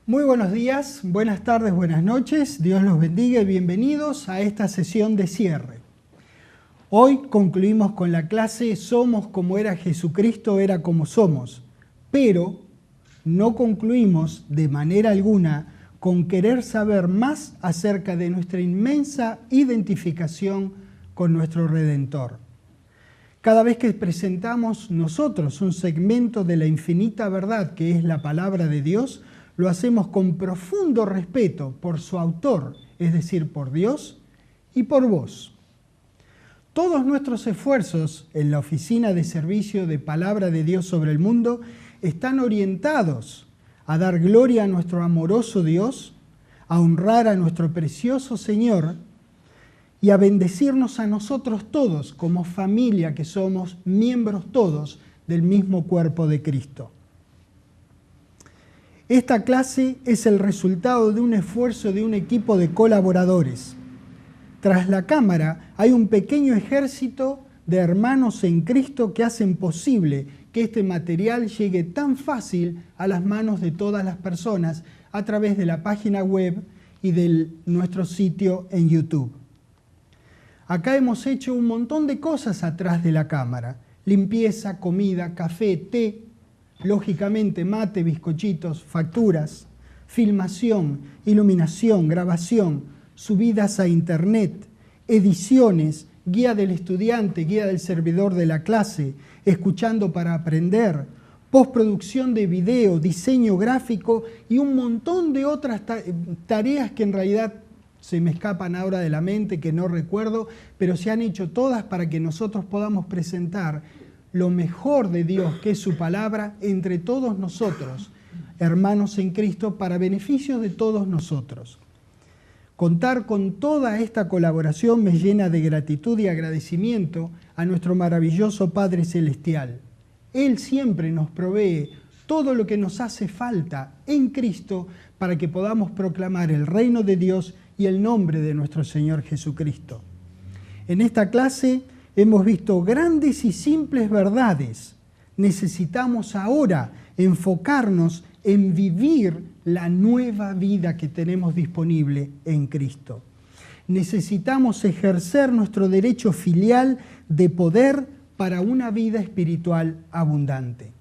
Muy buenos días, buenas tardes, buenas noches. Dios los bendiga y bienvenidos a esta sesión de cierre. Hoy concluimos con la clase Somos como era Jesucristo, era como somos, pero no concluimos de manera alguna con querer saber más acerca de nuestra inmensa identificación con nuestro Redentor. Cada vez que presentamos nosotros un segmento de la infinita verdad que es la palabra de Dios, lo hacemos con profundo respeto por su autor, es decir, por Dios y por vos. Todos nuestros esfuerzos en la oficina de servicio de Palabra de Dios sobre el mundo están orientados a dar gloria a nuestro amoroso Dios, a honrar a nuestro precioso Señor y a bendecirnos a nosotros todos como familia que somos miembros todos del mismo cuerpo de Cristo. Esta clase es el resultado de un esfuerzo de un equipo de colaboradores. Tras la cámara hay un pequeño ejército de hermanos en Cristo que hacen posible que este material llegue tan fácil a las manos de todas las personas a través de la página web y de nuestro sitio en YouTube. Acá hemos hecho un montón de cosas atrás de la cámara: limpieza, comida, café, té, lógicamente mate, bizcochitos, facturas, filmación, iluminación, grabación, subidas a internet, ediciones, guía del estudiante, guía del servidor de la clase, escuchando para aprender, postproducción de video, diseño gráfico y un montón de otras tareas que en realidad se me escapan ahora de la mente, que no recuerdo, pero se han hecho todas para que nosotros podamos presentar lo mejor de Dios, que es su palabra, entre todos nosotros, hermanos en Cristo, para beneficio de todos nosotros. Contar con toda esta colaboración me llena de gratitud y agradecimiento a nuestro maravilloso Padre Celestial. Él siempre nos provee todo lo que nos hace falta en Cristo para que podamos proclamar el reino de Dios y el nombre de nuestro Señor Jesucristo. En esta clase hemos visto grandes y simples verdades. Necesitamos ahora enfocarnos en vivir la nueva vida que tenemos disponible en Cristo. Necesitamos ejercer nuestro derecho filial de poder para una vida espiritual abundante.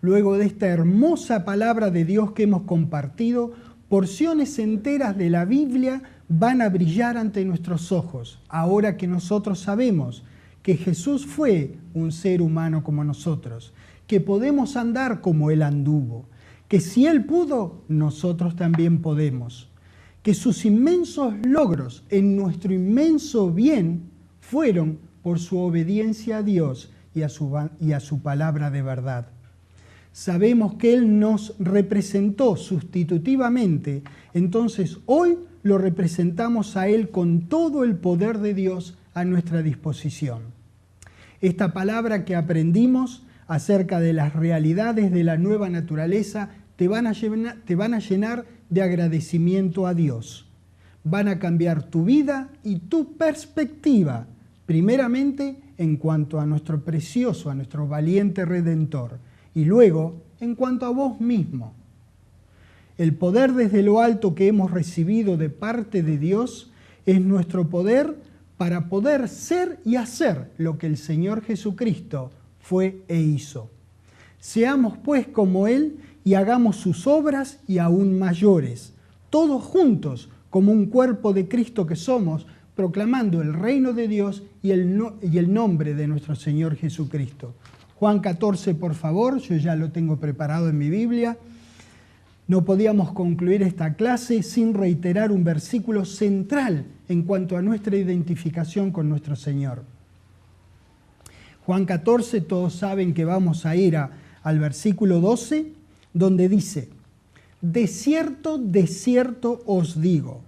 Luego de esta hermosa palabra de Dios que hemos compartido, porciones enteras de la Biblia van a brillar ante nuestros ojos, ahora que nosotros sabemos que Jesús fue un ser humano como nosotros, que podemos andar como Él anduvo, que si Él pudo, nosotros también podemos, que sus inmensos logros en nuestro inmenso bien fueron por su obediencia a Dios y a su palabra de verdad. Sabemos que Él nos representó sustitutivamente, entonces hoy lo representamos a Él con todo el poder de Dios a nuestra disposición. Esta palabra que aprendimos acerca de las realidades de la nueva naturaleza te van a llenar de agradecimiento a Dios. Van a cambiar tu vida y tu perspectiva, primeramente en cuanto a nuestro precioso, a nuestro valiente Redentor, y luego en cuanto a vos mismo. El poder desde lo alto que hemos recibido de parte de Dios es nuestro poder para poder ser y hacer lo que el Señor Jesucristo fue e hizo. Seamos pues como Él y hagamos sus obras y aún mayores, todos juntos como un cuerpo de Cristo que somos, proclamando el reino de Dios y el nombre de nuestro Señor Jesucristo. Juan 14, por favor, yo ya lo tengo preparado en mi Biblia. No podíamos concluir esta clase sin reiterar un versículo central en cuanto a nuestra identificación con nuestro Señor. Juan 14, todos saben que vamos a ir al versículo 12, donde dice: de cierto os digo,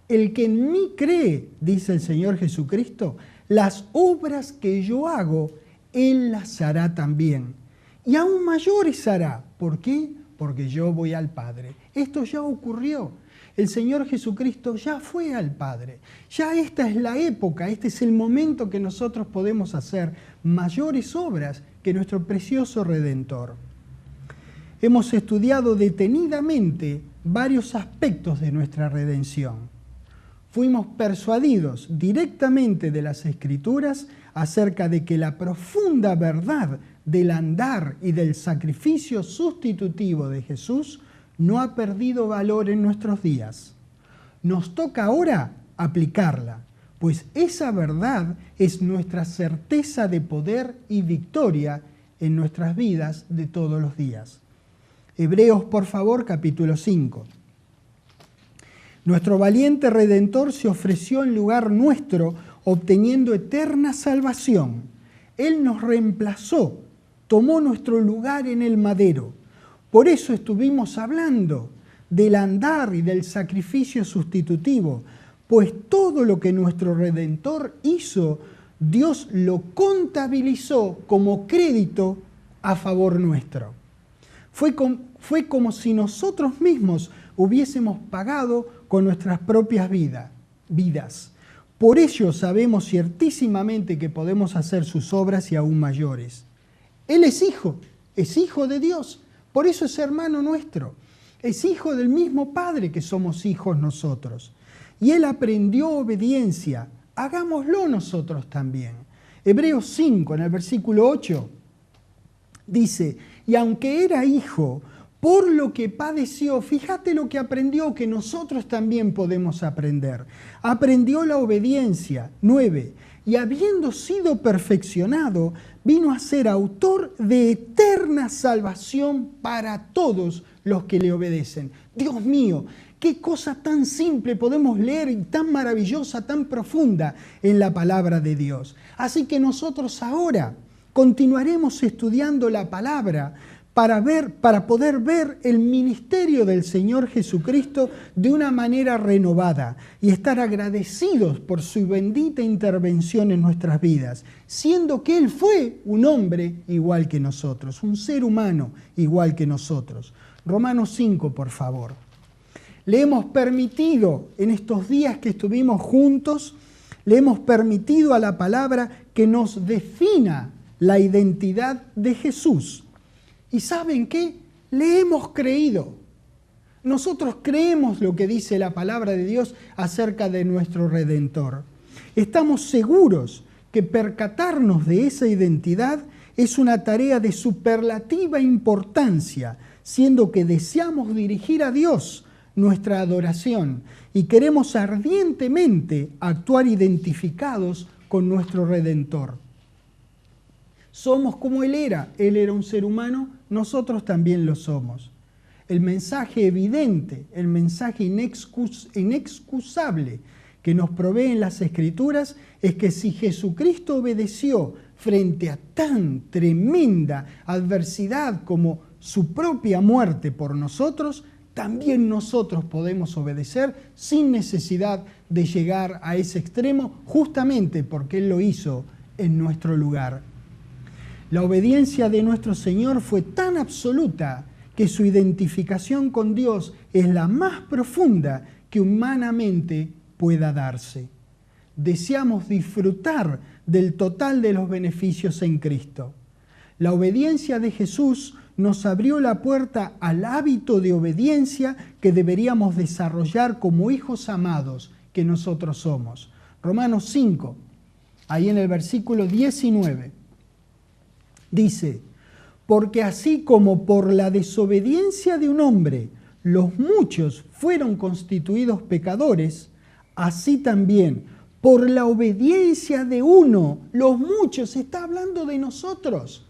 el que en mí cree, dice el Señor Jesucristo, las obras que yo hago, Él las hará también. Y aún mayores hará. ¿Por qué? Porque yo voy al Padre. Esto ya ocurrió. El Señor Jesucristo ya fue al Padre. Ya esta es la época, este es el momento que nosotros podemos hacer mayores obras que nuestro precioso Redentor. hemos estudiado detenidamente varios aspectos de nuestra redención. Fuimos persuadidos directamente de las Escrituras acerca de que la profunda verdad del andar y del sacrificio sustitutivo de Jesús no ha perdido valor en nuestros días. Nos toca ahora aplicarla, pues esa verdad es nuestra certeza de poder y victoria en nuestras vidas de todos los días. Hebreos, por favor, capítulo 5. Nuestro valiente Redentor se ofreció en lugar nuestro, obteniendo eterna salvación. Él nos reemplazó, tomó nuestro lugar en el madero. Por eso estuvimos hablando del andar y del sacrificio sustitutivo, pues todo lo que nuestro Redentor hizo, Dios lo contabilizó como crédito a favor nuestro. Fue como si nosotros mismos hubiésemos pagado con nuestras propias vidas. Por ello sabemos ciertísimamente que podemos hacer sus obras y aún mayores. Él es hijo de Dios, por eso es hermano nuestro. Es hijo del mismo Padre que somos hijos nosotros. Y Él aprendió obediencia, hagámoslo nosotros también. Hebreos 5, en el versículo 8, dice, y aunque era hijo, por lo que padeció, fíjate lo que aprendió, que nosotros también podemos aprender. Aprendió la obediencia. 9. Y habiendo sido perfeccionado, vino a ser autor de eterna salvación para todos los que le obedecen. Dios mío, qué cosa tan simple podemos leer y tan maravillosa, tan profunda en la palabra de Dios. Así que nosotros ahora continuaremos estudiando la palabra para poder ver el ministerio del Señor Jesucristo de una manera renovada y estar agradecidos por su bendita intervención en nuestras vidas, siendo que Él fue un hombre igual que nosotros, un ser humano igual que nosotros. Romanos 5, por favor. Le hemos permitido, en estos días que estuvimos juntos, le hemos permitido a la palabra que nos defina la identidad de Jesús. ¿Y saben qué? Le hemos creído. Nosotros creemos lo que dice la palabra de Dios acerca de nuestro Redentor. Estamos seguros que percatarnos de esa identidad es una tarea de superlativa importancia, siendo que deseamos dirigir a Dios nuestra adoración y queremos ardientemente actuar identificados con nuestro Redentor. Somos como Él era un ser humano, nosotros también lo somos. El mensaje evidente, el mensaje inexcusable que nos proveen las Escrituras es que si Jesucristo obedeció frente a tan tremenda adversidad como su propia muerte por nosotros, también nosotros podemos obedecer sin necesidad de llegar a ese extremo, justamente porque Él lo hizo en nuestro lugar. La obediencia de nuestro Señor fue tan absoluta que su identificación con Dios es la más profunda que humanamente pueda darse. Deseamos disfrutar del total de los beneficios en Cristo. La obediencia de Jesús nos abrió la puerta al hábito de obediencia que deberíamos desarrollar como hijos amados que nosotros somos. Romanos 5, ahí en el versículo 19. Dice, porque así como por la desobediencia de un hombre los muchos fueron constituidos pecadores, así también por la obediencia de uno, los muchos, está hablando de nosotros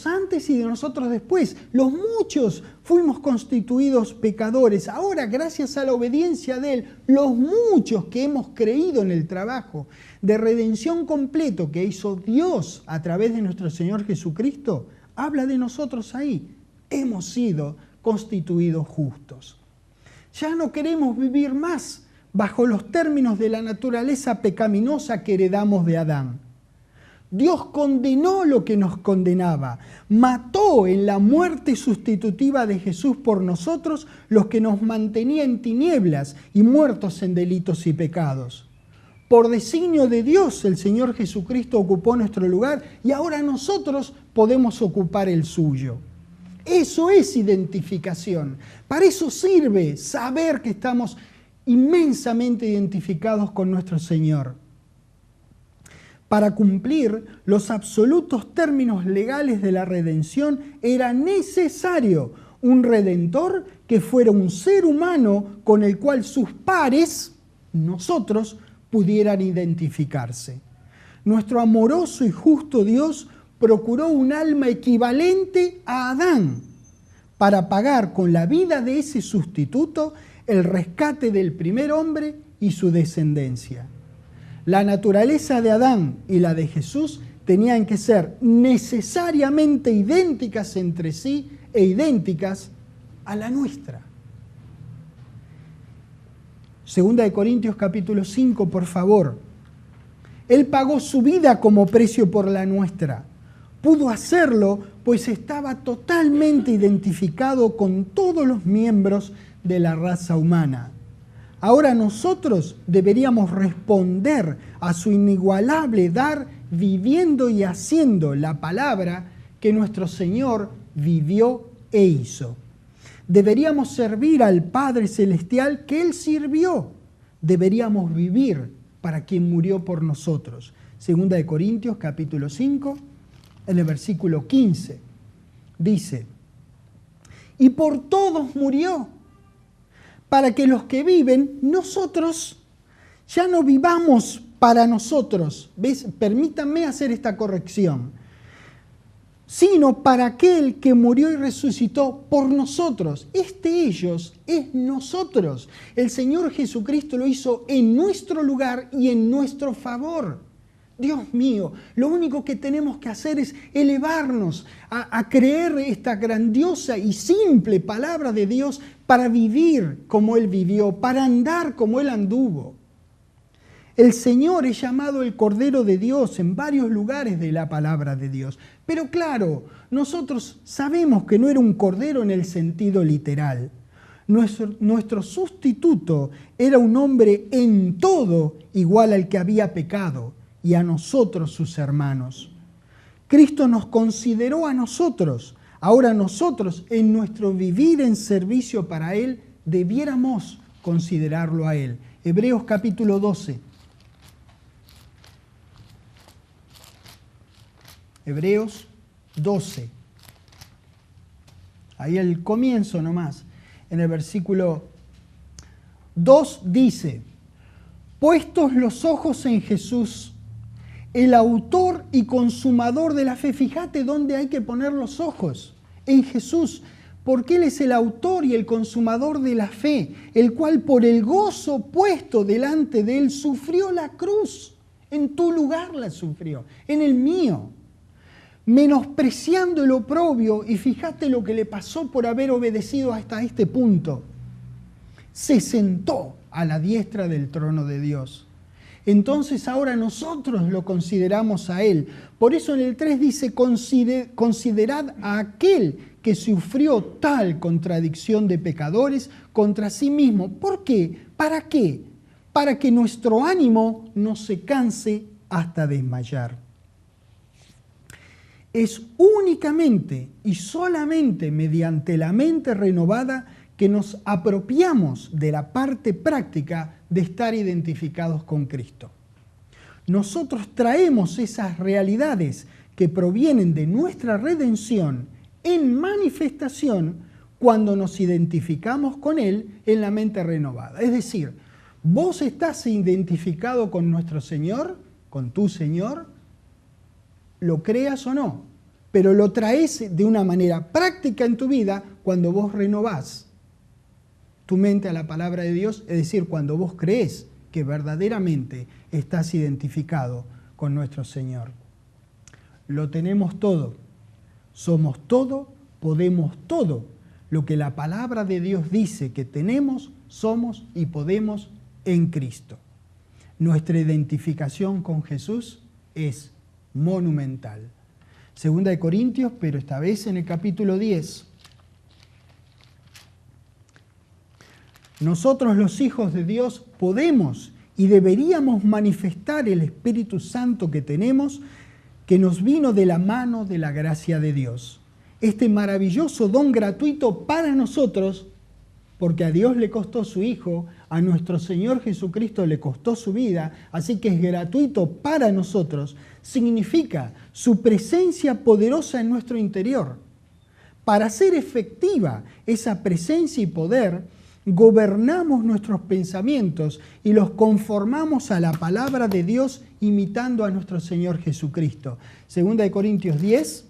antes y de nosotros después. Los muchos fuimos constituidos pecadores. Ahora, gracias a la obediencia de Él, los muchos que hemos creído en el trabajo de redención completo que hizo Dios a través de nuestro Señor Jesucristo, habla de nosotros ahí. Hemos sido constituidos justos. Ya no queremos vivir más bajo los términos de la naturaleza pecaminosa que heredamos de Adán. Dios condenó lo que nos condenaba, mató en la muerte sustitutiva de Jesús por nosotros los que nos mantenía en tinieblas y muertos en delitos y pecados. Por designio de Dios, el Señor Jesucristo ocupó nuestro lugar y ahora nosotros podemos ocupar el suyo. Eso es identificación. Para eso sirve saber que estamos inmensamente identificados con nuestro Señor. Para cumplir los absolutos términos legales de la redención era necesario un redentor que fuera un ser humano con el cual sus pares, nosotros, pudieran identificarse. Nuestro amoroso y justo Dios procuró un alma equivalente a Adán para pagar con la vida de ese sustituto el rescate del primer hombre y su descendencia. La naturaleza de Adán y la de Jesús tenían que ser necesariamente idénticas entre sí e idénticas a la nuestra. Segunda de Corintios capítulo 5, por favor. Él pagó su vida como precio por la nuestra. Pudo hacerlo pues estaba totalmente identificado con todos los miembros de la raza humana. Ahora nosotros deberíamos responder a su inigualable dar viviendo y haciendo la palabra que nuestro Señor vivió e hizo. Deberíamos servir al Padre Celestial que Él sirvió. Deberíamos vivir para quien murió por nosotros. Segunda de Corintios capítulo 5, en el versículo 15, dice: y por todos murió, para que los que viven, nosotros, ya no vivamos para nosotros. ¿Ves? Permítanme hacer esta corrección. Sino para aquel que murió y resucitó por nosotros. Ellos es nosotros. El Señor Jesucristo lo hizo en nuestro lugar y en nuestro favor. Dios mío, lo único que tenemos que hacer es elevarnos a creer esta grandiosa y simple palabra de Dios para vivir como Él vivió, para andar como Él anduvo. El Señor es llamado el Cordero de Dios en varios lugares de la palabra de Dios. Pero claro, nosotros sabemos que no era un cordero en el sentido literal. Nuestro sustituto era un hombre en todo igual al que había pecado y a nosotros sus hermanos. Cristo nos consideró a nosotros. Ahora nosotros, en nuestro vivir en servicio para Él, debiéramos considerarlo a Él. Hebreos capítulo 12. Hebreos 12. Ahí el comienzo nomás. En el versículo 2 dice: puestos los ojos en Jesús, el autor y consumador de la fe. Fíjate dónde hay que poner los ojos. En Jesús. Porque Él es el autor y el consumador de la fe, el cual por el gozo puesto delante de Él sufrió la cruz. En tu lugar la sufrió, en el mío. Menospreciando el oprobio, y fíjate lo que le pasó por haber obedecido hasta este punto. Se sentó a la diestra del trono de Dios. Entonces ahora nosotros lo consideramos a Él. Por eso en el 3 dice: considerad a aquel que sufrió tal contradicción de pecadores contra sí mismo. ¿Por qué? ¿Para qué? Para que nuestro ánimo no se canse hasta desmayar. Es únicamente y solamente mediante la mente renovada que nos apropiamos de la parte práctica de estar identificados con Cristo. Nosotros traemos esas realidades que provienen de nuestra redención en manifestación cuando nos identificamos con Él en la mente renovada. Es decir, vos estás identificado con nuestro Señor, con tu Señor, lo creas o no, pero lo traes de una manera práctica en tu vida cuando vos renovás tu mente a la palabra de Dios, es decir, cuando vos crees que verdaderamente estás identificado con nuestro Señor. Lo tenemos todo, somos todo, podemos todo. Lo que la palabra de Dios dice que tenemos, somos y podemos en Cristo. Nuestra identificación con Jesús es monumental. Segunda de Corintios, pero esta vez en el capítulo 10. Nosotros los hijos de Dios podemos y deberíamos manifestar el Espíritu Santo que tenemos, que nos vino de la mano de la gracia de Dios. este maravilloso don gratuito para nosotros, porque a Dios le costó su Hijo, a nuestro Señor Jesucristo le costó su vida, así que es gratuito para nosotros, significa su presencia poderosa en nuestro interior. Para hacer efectiva esa presencia y poder, gobernamos nuestros pensamientos y los conformamos a la palabra de Dios imitando a nuestro Señor Jesucristo. 2 Corintios 10,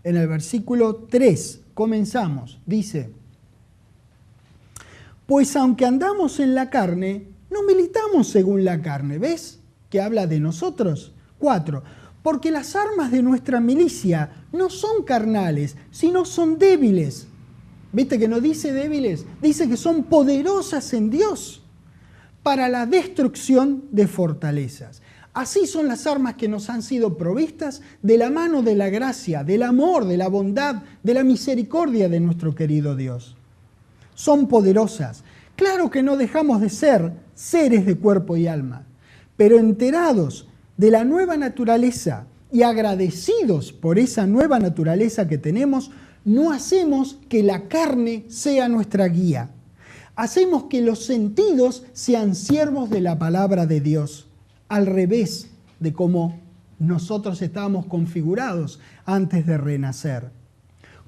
en el versículo 3, comenzamos, dice: pues aunque andamos en la carne, no militamos según la carne. ¿Ves? Que habla de nosotros. 4. Porque las armas de nuestra milicia no son carnales, sino son débiles. ¿Viste que no dice débiles? Dice que son poderosas en Dios para la destrucción de fortalezas. Así son las armas que nos han sido provistas de la mano de la gracia, del amor, de la bondad, de la misericordia de nuestro querido Dios. Son poderosas. Claro que no dejamos de ser seres de cuerpo y alma, pero enterados de la nueva naturaleza y agradecidos por esa nueva naturaleza que tenemos, no hacemos que la carne sea nuestra guía. Hacemos que los sentidos sean siervos de la palabra de Dios, al revés de cómo nosotros estábamos configurados antes de renacer.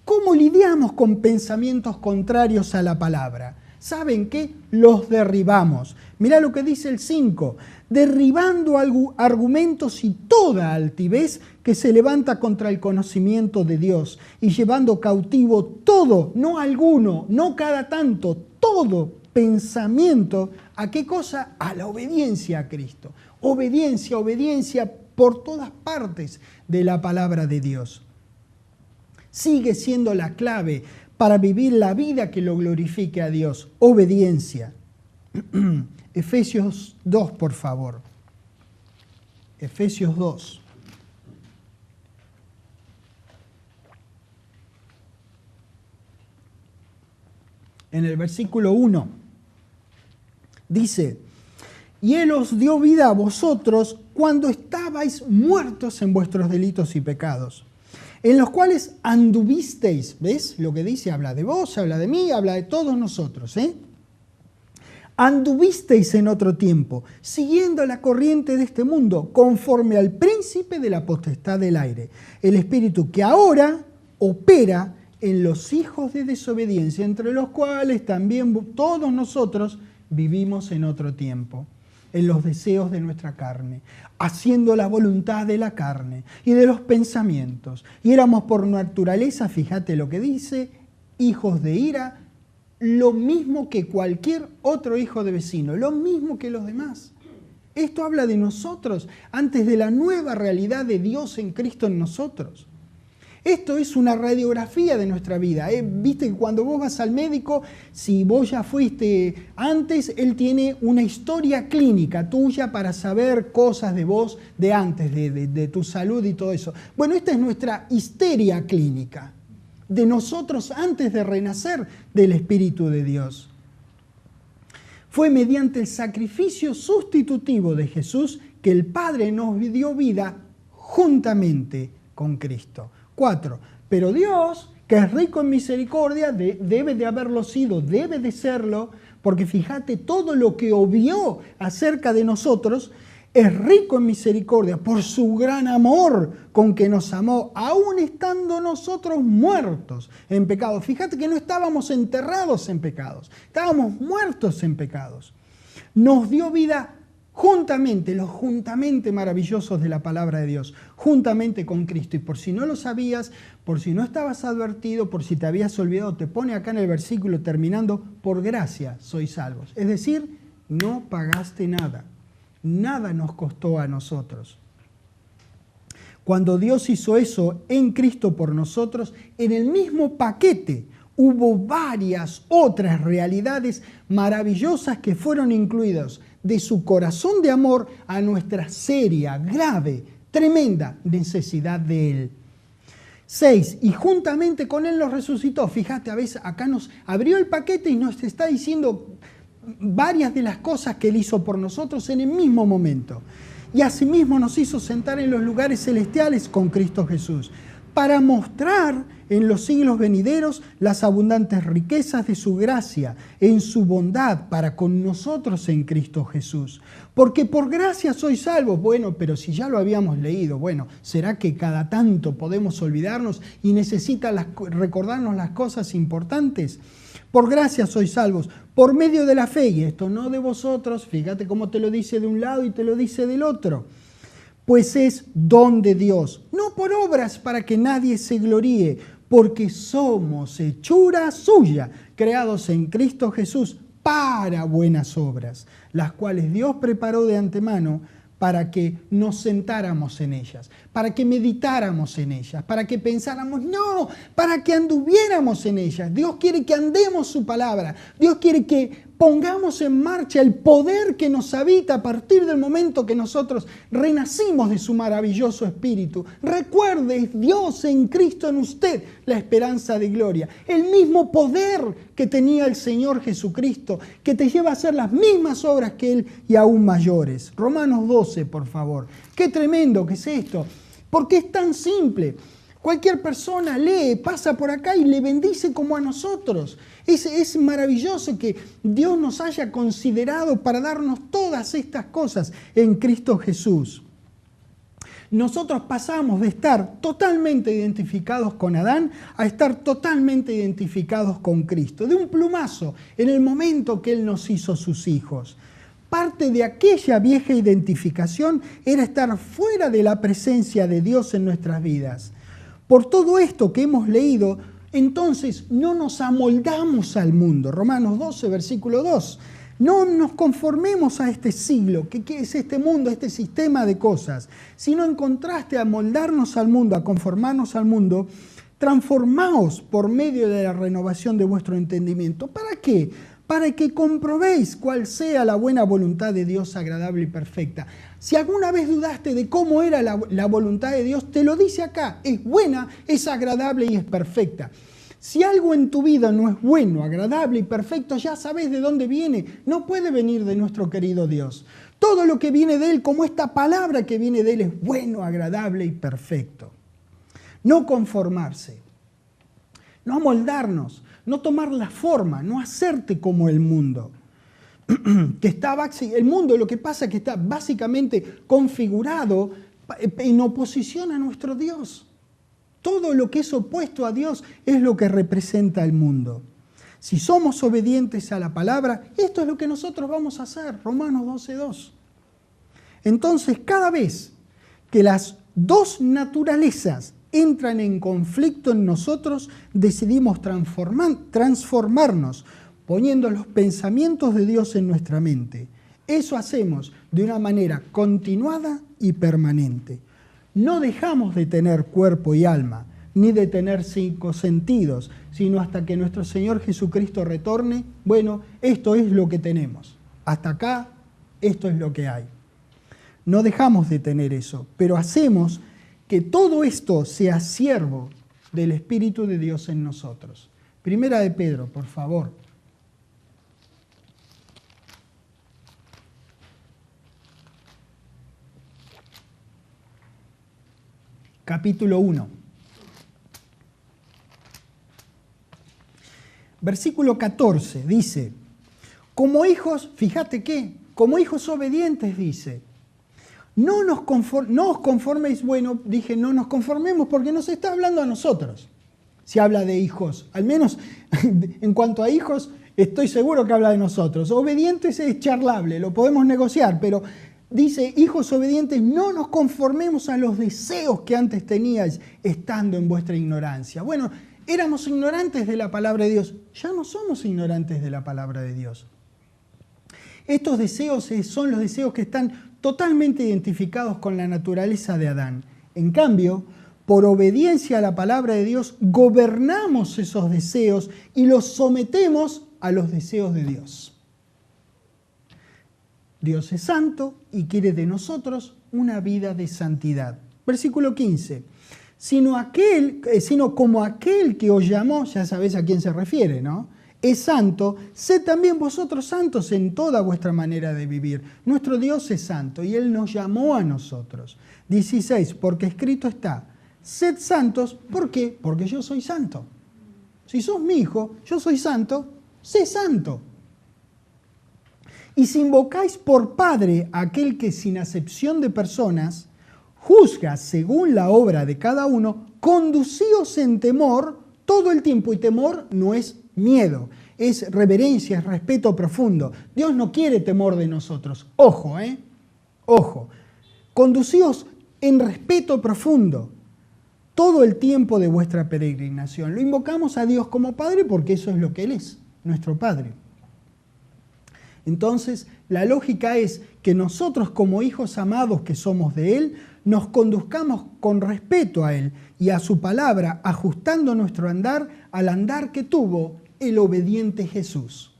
¿Cómo lidiamos con pensamientos contrarios a la palabra? ¿Saben qué? Los derribamos. Mirá lo que dice el 5. Derribando argumentos y toda altivez que se levanta contra el conocimiento de Dios y llevando cautivo todo, no alguno, no cada tanto, todo pensamiento. ¿A qué cosa? A la obediencia a Cristo. Obediencia, obediencia por todas partes de la palabra de Dios. Sigue siendo la clave para vivir la vida que lo glorifique a Dios. Obediencia. Efesios 2, por favor. Efesios 2. En el versículo 1 dice: y Él os dio vida a vosotros cuando estabais muertos en vuestros delitos y pecados, en los cuales anduvisteis. ¿Ves lo que dice? Habla de vos, habla de mí, habla de todos nosotros. Anduvisteis en otro tiempo, siguiendo la corriente de este mundo, conforme al príncipe de la potestad del aire, el espíritu que ahora opera en los hijos de desobediencia, entre los cuales también todos nosotros vivimos en otro tiempo, en los deseos de nuestra carne, haciendo la voluntad de la carne y de los pensamientos. Y éramos por naturaleza, fíjate lo que dice, hijos de ira, lo mismo que cualquier otro hijo de vecino, lo mismo que los demás. Esto habla de nosotros, antes de la nueva realidad de Dios en Cristo en nosotros. Esto es una radiografía de nuestra vida. Viste que cuando vos vas al médico, si vos ya fuiste antes, él tiene una historia clínica tuya para saber cosas de vos de antes, de tu salud y todo eso. Bueno, esta es nuestra histeria clínica, de nosotros antes de renacer del Espíritu de Dios. Fue mediante el sacrificio sustitutivo de Jesús que el Padre nos dio vida juntamente con Cristo. 4. Pero Dios, que es rico en misericordia, debe de haberlo sido, debe de serlo, porque fíjate, todo lo que obvió acerca de nosotros es rico en misericordia por su gran amor con que nos amó, aún estando nosotros muertos en pecados. Fíjate que no estábamos enterrados en pecados, estábamos muertos en pecados. Nos dio vida juntamente, los juntamente maravillosos de la palabra de Dios, juntamente con Cristo. Y por si no lo sabías, por si no estabas advertido, por si te habías olvidado, te pone acá en el versículo terminando: por gracia sois salvos. Es decir, no pagaste nada, nada nos costó a nosotros. Cuando Dios hizo eso en Cristo por nosotros, en el mismo paquete hubo varias otras realidades maravillosas que fueron incluidas de su corazón de amor a nuestra seria, grave, tremenda necesidad de Él. 6. Y juntamente con Él nos resucitó. Fíjate, a veces acá nos abrió el paquete y nos está diciendo varias de las cosas que Él hizo por nosotros en el mismo momento. Y asimismo nos hizo sentar en los lugares celestiales con Cristo Jesús, para mostrar en los siglos venideros las abundantes riquezas de su gracia, en su bondad para con nosotros en Cristo Jesús. Porque por gracia sois salvos. Bueno, pero si ya lo habíamos leído, bueno, ¿será que cada tanto podemos olvidarnos y necesita recordarnos las cosas importantes? Por gracia sois salvos, por medio de la fe, y esto no de vosotros, fíjate cómo te lo dice de un lado y te lo dice del otro. Pues es don de Dios, no por obras para que nadie se gloríe, porque somos hechura suya, creados en Cristo Jesús para buenas obras, las cuales Dios preparó de antemano para que nos sentáramos en ellas, para que meditáramos en ellas, para que pensáramos, no, para que anduviéramos en ellas. Dios quiere que andemos su palabra, Dios quiere que pongamos en marcha el poder que nos habita a partir del momento que nosotros renacimos de su maravilloso Espíritu. Recuerde, es Dios en Cristo en usted, la esperanza de gloria. El mismo poder que tenía el Señor Jesucristo, que te lleva a hacer las mismas obras que Él y aún mayores. Romanos 12, por favor. Qué tremendo que es esto, porque es tan simple. Cualquier persona lee, pasa por acá y le bendice como a nosotros. Es maravilloso que Dios nos haya considerado para darnos todas estas cosas en Cristo Jesús. Nosotros pasamos de estar totalmente identificados con Adán a estar totalmente identificados con Cristo. De un plumazo, en el momento que Él nos hizo sus hijos. Parte de aquella vieja identificación era estar fuera de la presencia de Dios en nuestras vidas. Por todo esto que hemos leído, entonces no nos amoldamos al mundo. Romanos 12, versículo 2. No nos conformemos a este siglo, que es este mundo, este sistema de cosas, sino en contraste a moldarnos al mundo, a conformarnos al mundo, transformaos por medio de la renovación de vuestro entendimiento. ¿Para qué? Para que comprobéis cuál sea la buena voluntad de Dios agradable y perfecta. Si alguna vez dudaste de cómo era la voluntad de Dios, te lo dice acá. Es buena, es agradable y es perfecta. Si algo en tu vida no es bueno, agradable y perfecto, ya sabes de dónde viene. No puede venir de nuestro querido Dios. Todo lo que viene de Él, como esta palabra que viene de Él, es bueno, agradable y perfecto. No conformarse, no amoldarnos, no tomar la forma, no hacerte como el mundo. El mundo, lo que pasa es que está básicamente configurado en oposición a nuestro Dios. Todo lo que es opuesto a Dios es lo que representa el mundo. Si somos obedientes a la palabra, esto es lo que nosotros vamos a hacer. Romanos 12:2. Entonces, cada vez que las dos naturalezas entran en conflicto en nosotros, decidimos transformarnos, poniendo los pensamientos de Dios en nuestra mente. Eso hacemos de una manera continuada y permanente. No dejamos de tener cuerpo y alma, ni de tener 5 sentidos, sino hasta que nuestro Señor Jesucristo retorne. Bueno, esto es lo que tenemos. Hasta acá, esto es lo que hay. No dejamos de tener eso, pero hacemos que todo esto sea siervo del Espíritu de Dios en nosotros. Primera de Pedro, por favor. Capítulo 1. Versículo 14 dice, como hijos, fíjate que, como hijos obedientes dice, no os conforméis, bueno, dije no nos conformemos porque nos está hablando a nosotros. Si habla de hijos, al menos en cuanto a hijos, estoy seguro que habla de nosotros. Obedientes es charlable, lo podemos negociar, pero dice, hijos obedientes, no nos conformemos a los deseos que antes teníais estando en vuestra ignorancia. Bueno, éramos ignorantes de la palabra de Dios, ya no somos ignorantes de la palabra de Dios. Estos deseos son los deseos que están totalmente identificados con la naturaleza de Adán. En cambio, por obediencia a la palabra de Dios, gobernamos esos deseos y los sometemos a los deseos de Dios. Dios es santo y quiere de nosotros una vida de santidad. Versículo 15. Sino como aquel que os llamó, ya sabéis a quién se refiere, ¿no? Es santo, sed también vosotros santos en toda vuestra manera de vivir. Nuestro Dios es santo y Él nos llamó a nosotros. 16. Porque escrito está, sed santos. ¿Por qué? Porque yo soy santo. Si sos mi hijo, yo soy santo, sé santo. Y si invocáis por Padre a aquel que sin acepción de personas juzga según la obra de cada uno, conducíos en temor todo el tiempo. Y temor no es miedo, es reverencia, es respeto profundo. Dios no quiere temor de nosotros. Ojo, ojo. Conducíos en respeto profundo todo el tiempo de vuestra peregrinación. Lo invocamos a Dios como Padre porque eso es lo que Él es, nuestro Padre. Entonces, la lógica es que nosotros como hijos amados que somos de Él, nos conduzcamos con respeto a Él y a su palabra, ajustando nuestro andar al andar que tuvo el obediente Jesús.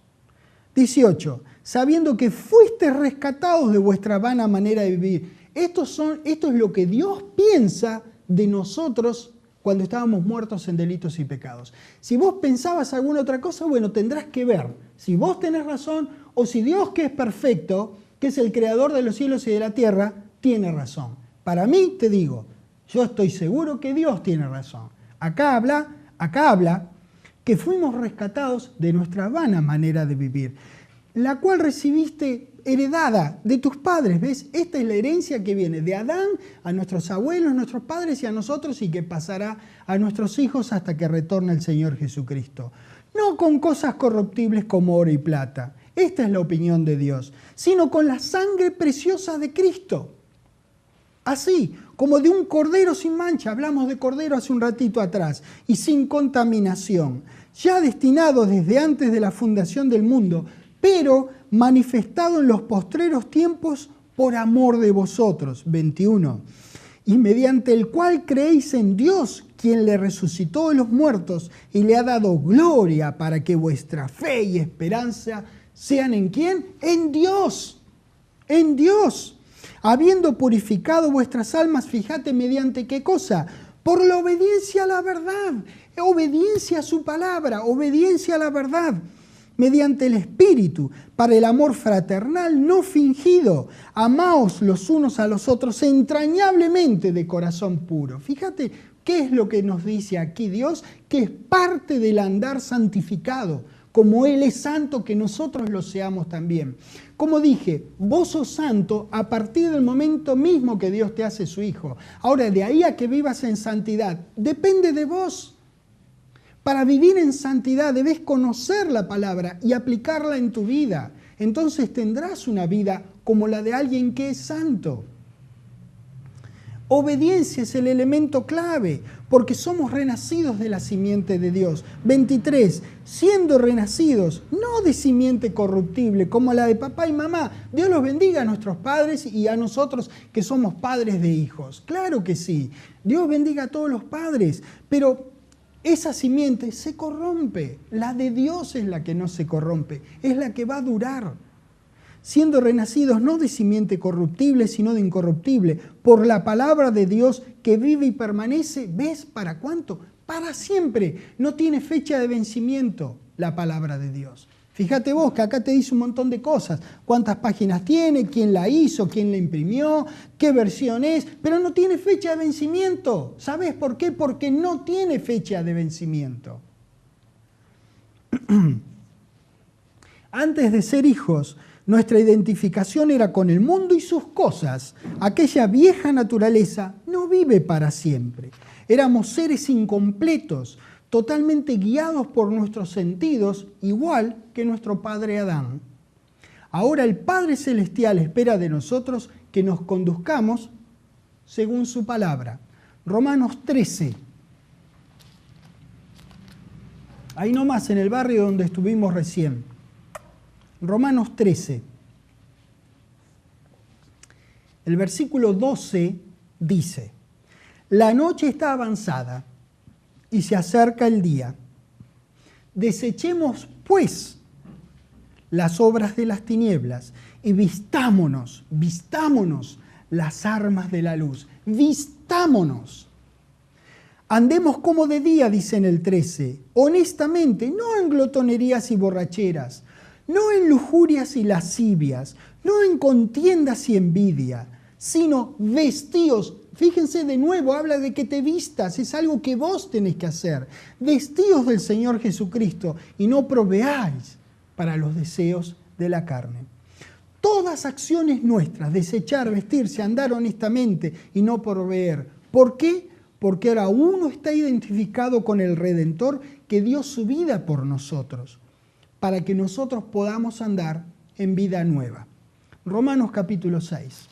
18. Sabiendo que fuiste rescatados de vuestra vana manera de vivir. Esto es lo que Dios piensa de nosotros cuando estábamos muertos en delitos y pecados. Si vos pensabas alguna otra cosa, bueno, tendrás que ver si vos tenés razón o si Dios, que es perfecto, que es el creador de los cielos y de la tierra, tiene razón. Para mí, te digo, yo estoy seguro que Dios tiene razón. Acá habla que fuimos rescatados de nuestra vana manera de vivir, la cual recibiste heredada de tus padres, ¿ves? Esta es la herencia que viene de Adán a nuestros abuelos, nuestros padres y a nosotros y que pasará a nuestros hijos hasta que retorne el Señor Jesucristo. No con cosas corruptibles como oro y plata, esta es la opinión de Dios, sino con la sangre preciosa de Cristo. Así como de un cordero sin mancha, hablamos de cordero hace un ratito atrás, y sin contaminación, ya destinado desde antes de la fundación del mundo, pero manifestado en los postreros tiempos por amor de vosotros. 21. Y mediante el cual creéis en Dios, quien le resucitó de los muertos y le ha dado gloria para que vuestra fe y esperanza sean ¿en quién? En Dios. En Dios. Habiendo purificado vuestras almas, fíjate mediante qué cosa, por la obediencia a la verdad, obediencia a su palabra, obediencia a la verdad, mediante el Espíritu, para el amor fraternal no fingido. Amaos los unos a los otros entrañablemente de corazón puro. Fíjate qué es lo que nos dice aquí Dios, que es parte del andar santificado, como Él es santo, que nosotros lo seamos también. Como dije, vos sos santo a partir del momento mismo que Dios te hace su hijo. Ahora, de ahí a que vivas en santidad, depende de vos. Para vivir en santidad debes conocer la palabra y aplicarla en tu vida. Entonces tendrás una vida como la de alguien que es santo. Obediencia es el elemento clave, porque somos renacidos de la simiente de Dios. 23. Siendo renacidos, no de simiente corruptible, como la de papá y mamá. Dios los bendiga a nuestros padres y a nosotros que somos padres de hijos. Claro que sí. Dios bendiga a todos los padres, pero esa simiente se corrompe. La de Dios es la que no se corrompe, es la que va a durar. Siendo renacidos no de simiente corruptible, sino de incorruptible, por la palabra de Dios que vive y permanece, ¿ves para cuánto? Para siempre. No tiene fecha de vencimiento la palabra de Dios. Fíjate vos que acá te dice un montón de cosas. Cuántas páginas tiene, quién la hizo, quién la imprimió, qué versión es, pero no tiene fecha de vencimiento. ¿Sabes por qué? Porque no tiene fecha de vencimiento. Antes de ser hijos, nuestra identificación era con el mundo y sus cosas. Aquella vieja naturaleza no vive para siempre. Éramos seres incompletos, totalmente guiados por nuestros sentidos, igual que nuestro padre Adán. Ahora el Padre Celestial espera de nosotros que nos conduzcamos según su palabra. Romanos 13. Ahí nomás, en el barrio donde estuvimos recién. Romanos 13. El versículo 12 dice: la noche está avanzada y se acerca el día. Desechemos, pues, las obras de las tinieblas y vistámonos las armas de la luz. Vistámonos. Andemos como de día, dice en el 13, honestamente, no en glotonerías y borracheras, no en lujurias y lascivias, no en contiendas y envidia, sino vestíos fíjense de nuevo, habla de que te vistas, es algo que vos tenés que hacer. Vestíos del Señor Jesucristo y no proveáis para los deseos de la carne. Todas acciones nuestras, desechar, vestirse, andar honestamente y no proveer. ¿Por qué? Porque ahora uno está identificado con el Redentor que dio su vida por nosotros, para que nosotros podamos andar en vida nueva. Romanos capítulo 6.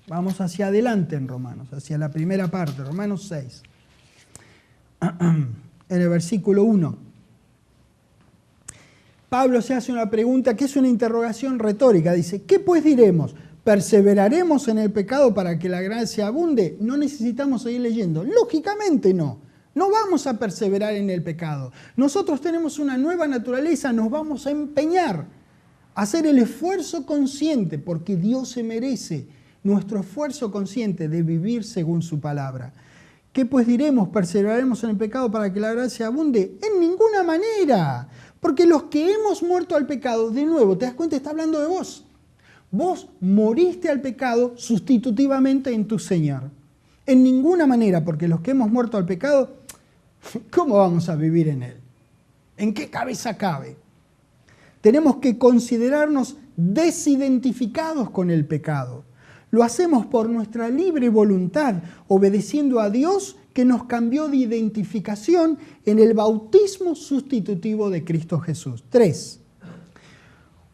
Vamos hacia adelante en Romanos, hacia la primera parte, Romanos 6. En el versículo 1. Pablo se hace una pregunta que es una interrogación retórica. Dice, ¿qué pues diremos? ¿Perseveraremos en el pecado para que la gracia abunde? No necesitamos seguir leyendo. Lógicamente no. No vamos a perseverar en el pecado. Nosotros tenemos una nueva naturaleza, nos vamos a empeñar a hacer el esfuerzo consciente, porque Dios se merece nuestro esfuerzo consciente de vivir según su palabra. ¿Qué pues diremos? ¿Perseveraremos en el pecado para que la gracia abunde? En ninguna manera. Porque los que hemos muerto al pecado, de nuevo, ¿te das cuenta? Está hablando de vos. Vos moriste al pecado sustitutivamente en tu Señor. En ninguna manera, porque los que hemos muerto al pecado, ¿cómo vamos a vivir en él? ¿En qué cabeza cabe? Tenemos que considerarnos desidentificados con el pecado. Lo hacemos por nuestra libre voluntad, obedeciendo a Dios que nos cambió de identificación en el bautismo sustitutivo de Cristo Jesús. 3.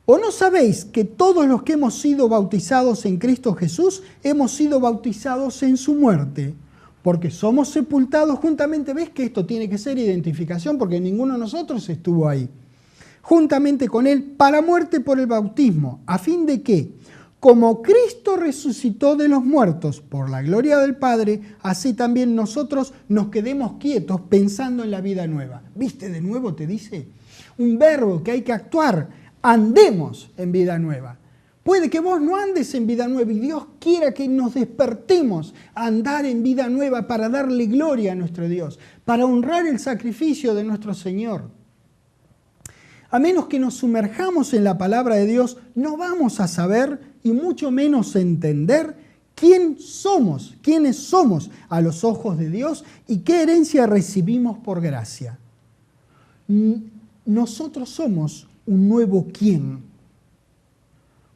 ¿O no sabéis que todos los que hemos sido bautizados en Cristo Jesús hemos sido bautizados en su muerte? Porque somos sepultados juntamente. ¿Ves que esto tiene que ser identificación? Porque ninguno de nosotros estuvo ahí. Juntamente con Él para muerte por el bautismo, a fin de que, como Cristo resucitó de los muertos por la gloria del Padre, así también nosotros nos quedemos quietos pensando en la vida nueva. ¿Viste? De nuevo te dice un verbo que hay que actuar. Andemos en vida nueva. Puede que vos no andes en vida nueva y Dios quiera que nos despertemos a andar en vida nueva para darle gloria a nuestro Dios, para honrar el sacrificio de nuestro Señor. A menos que nos sumerjamos en la palabra de Dios, no vamos a saber y mucho menos entender quiénes somos a los ojos de Dios y qué herencia recibimos por gracia. Nosotros somos un nuevo quién.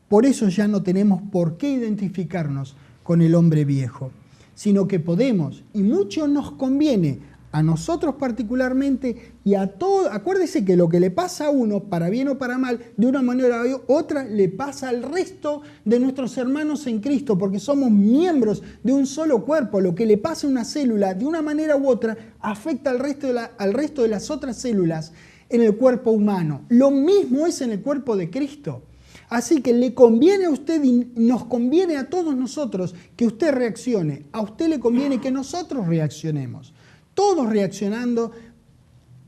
Por eso ya no tenemos por qué identificarnos con el hombre viejo, sino que podemos, y mucho nos conviene, a nosotros particularmente y a todos. Acuérdese que lo que le pasa a uno, para bien o para mal, de una manera u otra, le pasa al resto de nuestros hermanos en Cristo, porque somos miembros de un solo cuerpo. Lo que le pasa a una célula, de una manera u otra, afecta al resto de las otras células en el cuerpo humano. Lo mismo es en el cuerpo de Cristo. Así que le conviene a usted y nos conviene a todos nosotros que usted reaccione. A usted le conviene que nosotros reaccionemos. Todos reaccionando,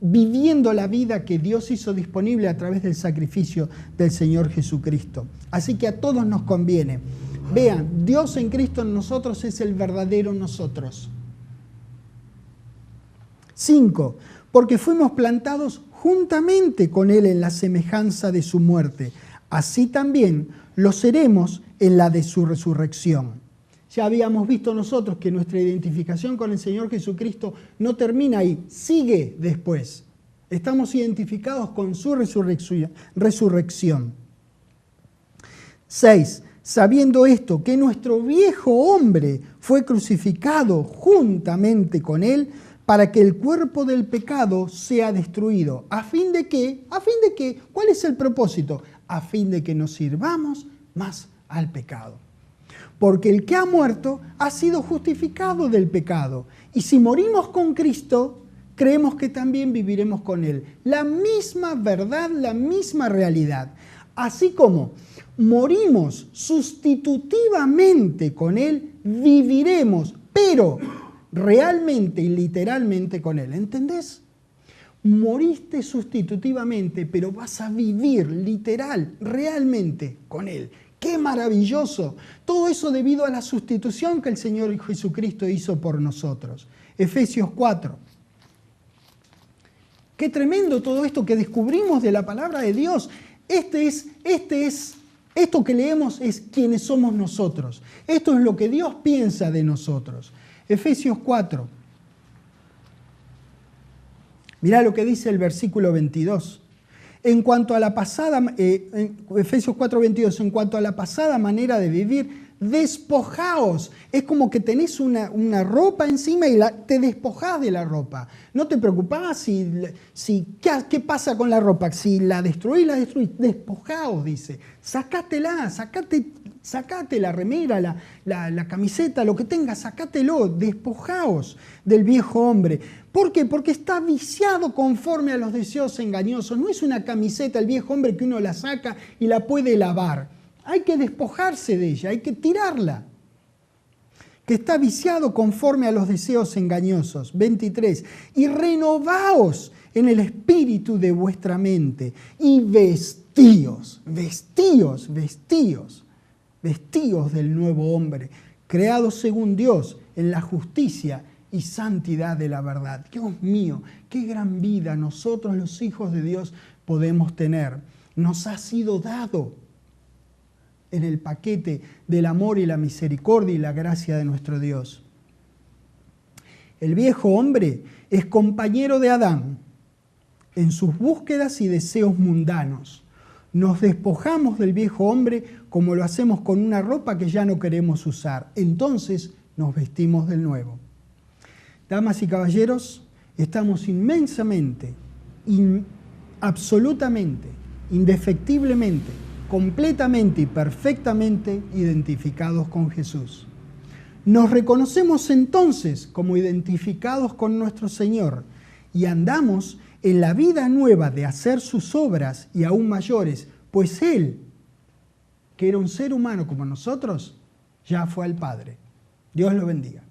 viviendo la vida que Dios hizo disponible a través del sacrificio del Señor Jesucristo. Así que a todos nos conviene. Vean, Dios en Cristo en nosotros es el verdadero nosotros. 5. Porque fuimos plantados juntamente con Él en la semejanza de su muerte. Así también lo seremos en la de su resurrección. Ya habíamos visto nosotros que nuestra identificación con el Señor Jesucristo no termina ahí, sigue después. Estamos identificados con su resurrección. 6. Sabiendo esto, que nuestro viejo hombre fue crucificado juntamente con Él para que el cuerpo del pecado sea destruido. ¿A fin de qué? ¿A fin de qué? ¿Cuál es el propósito? A fin de que nos sirvamos más al pecado. Porque el que ha muerto ha sido justificado del pecado. Y si morimos con Cristo, creemos que también viviremos con Él. La misma verdad, la misma realidad. Así como morimos sustitutivamente con Él, viviremos, pero realmente y literalmente con Él. ¿Entendés? Moriste sustitutivamente, pero vas a vivir literal, realmente con Él. ¡Qué maravilloso! Todo eso debido a la sustitución que el Señor Jesucristo hizo por nosotros. Efesios 4. ¡Qué tremendo todo esto que descubrimos de la palabra de Dios! Este es Esto que leemos es quiénes somos nosotros. Esto es lo que Dios piensa de nosotros. Efesios 4. Mirá lo que dice el versículo 22. En cuanto a la pasada, Efesios 4:22, en cuanto a la pasada manera de vivir, despojaos. Es como que tenés una ropa encima y te despojás de la ropa. No te preocupás ¿qué pasa con la ropa? Si la destruís, despojaos, dice. Sacátela, sacate la remera, la camiseta, lo que tengas, sacátelo, despojaos del viejo hombre. ¿Por qué? Porque está viciado conforme a los deseos engañosos. No es una camiseta el viejo hombre que uno la saca y la puede lavar. Hay que despojarse de ella, hay que tirarla. Que está viciado conforme a los deseos engañosos. 23. Y renovaos en el espíritu de vuestra mente y vestíos del nuevo hombre, creados según Dios en la justicia y santidad de la verdad. Dios mío, qué gran vida nosotros los hijos de Dios podemos tener. Nos ha sido dado en el paquete del amor y la misericordia y la gracia de nuestro Dios. El viejo hombre es compañero de Adán en sus búsquedas y deseos mundanos. Nos despojamos del viejo hombre como lo hacemos con una ropa que ya no queremos usar. Entonces nos vestimos del nuevo. Damas y caballeros, estamos inmensamente, absolutamente, indefectiblemente, completamente y perfectamente identificados con Jesús. Nos reconocemos entonces como identificados con nuestro Señor y andamos en la vida nueva de hacer sus obras y aún mayores, pues Él, que era un ser humano como nosotros, ya fue al Padre. Dios lo bendiga.